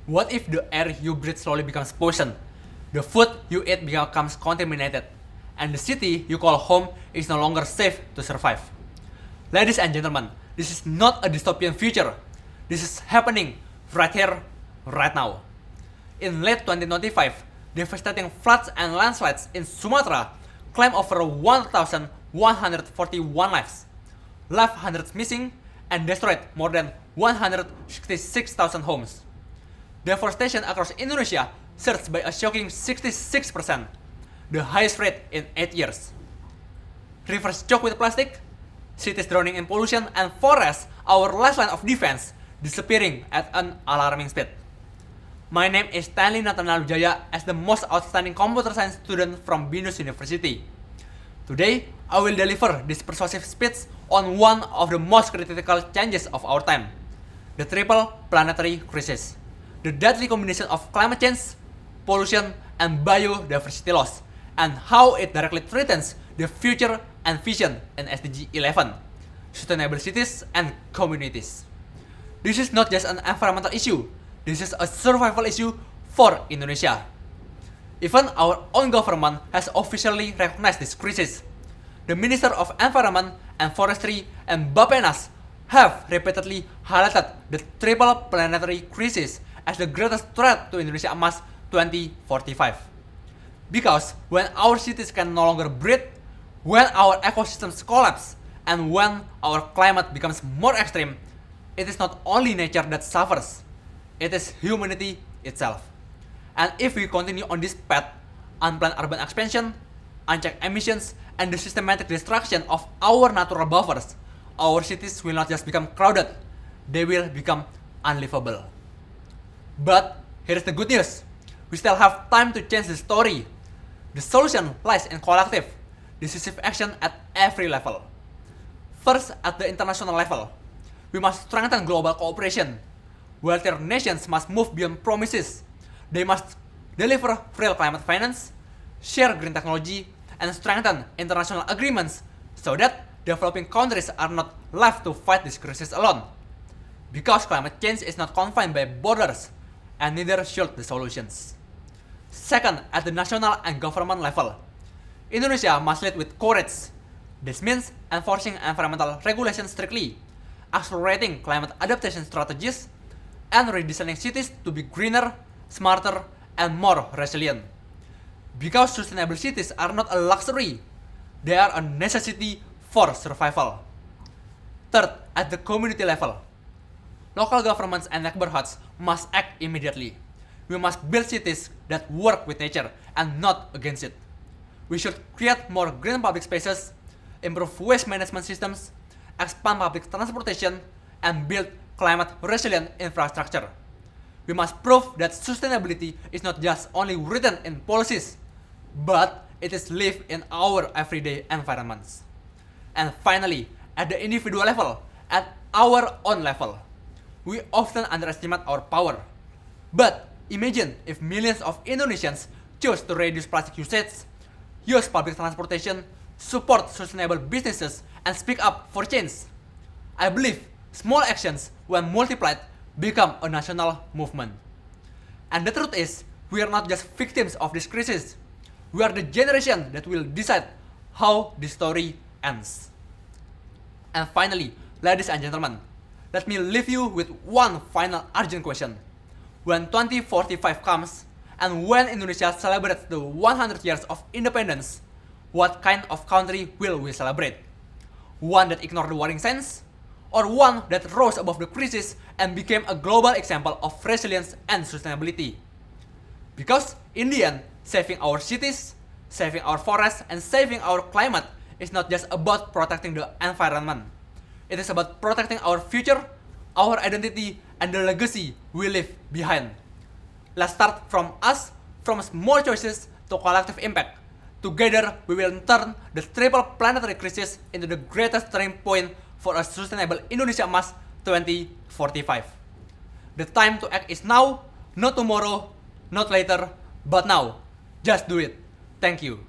What if the air you breathe slowly becomes poison? The food you eat becomes contaminated, and the city you call home is no longer safe to survive. Ladies and gentlemen, this is not a dystopian future. This is happening right here, right now. In late 2025, devastating floods and landslides in Sumatra claimed over 1,141 lives, left hundreds missing, and destroyed more than 166,000 homes. Deforestation across Indonesia surged by a shocking 66%, the highest rate in 8 years. Rivers choked with plastic, cities drowning in pollution, and forests, our lifeline of defense, disappearing at an alarming speed. My name is Stanley Nathanael Wijaya as the most outstanding computer science student from Binus University. Today, I will deliver this persuasive speech on one of the most critical changes of our time, the triple planetary crisis, the deadly combination of climate change, pollution, and biodiversity loss, and how it directly threatens the future and vision in SDG 11, sustainable cities and communities. This is not just an environmental issue, this is a survival issue for Indonesia. Even our own government has officially recognized this crisis. The Minister of Environment and Forestry and Bappenas have repeatedly highlighted the triple planetary crisis as the greatest threat to Indonesia Emas 2045. Because when our cities can no longer breathe, when our ecosystems collapse, and when our climate becomes more extreme, it is not only nature that suffers, it is humanity itself. And if we continue on this path, unplanned urban expansion, unchecked emissions, and the systematic destruction of our natural buffers, our cities will not just become crowded, they will become unlivable. But here's the good news. We still have time to change the story. The solution lies in collective, decisive action at every level. First, at the international level, we must strengthen global cooperation. Wealthier nations must move beyond promises. They must deliver real climate finance, share green technology, and strengthen international agreements so that developing countries are not left to fight this crisis alone. Because climate change is not confined by borders, and neither should the solutions. Second, at the national and government level, Indonesia must lead with courage. This means enforcing environmental regulations strictly, accelerating climate adaptation strategies, and redesigning cities to be greener, smarter, and more resilient. Because sustainable cities are not a luxury, they are a necessity for survival. Third, at the community level, local governments and neighborhoods must act immediately. We must build cities that work with nature and not against it. We should create more green public spaces, improve waste management systems, expand public transportation, and build climate-resilient infrastructure. We must prove that sustainability is not just only written in policies, but it is lived in our everyday environments. And finally, at the individual level, at our own level, we often underestimate our power. But imagine if millions of Indonesians choose to reduce plastic usage, use public transportation, support sustainable businesses, and speak up for change. I believe small actions, when multiplied, become a national movement. And the truth is, we are not just victims of this crisis. We are the generation that will decide how this story ends. And finally, ladies and gentlemen, let me leave you with one final urgent question. When 2045 comes, and when Indonesia celebrates the 100 years of independence, what kind of country will we celebrate? One that ignored the warning signs? Or one that rose above the crisis and became a global example of resilience and sustainability? Because in the end, saving our cities, saving our forests, and saving our climate is not just about protecting the environment. It is about protecting our future, our identity, and the legacy we leave behind. Let's start from us, from small choices to collective impact. Together, we will turn the triple planetary crisis into the greatest turning point for a sustainable Indonesia Emas 2045. The time to act is now, not tomorrow, not later, but now. Just do it. Thank you.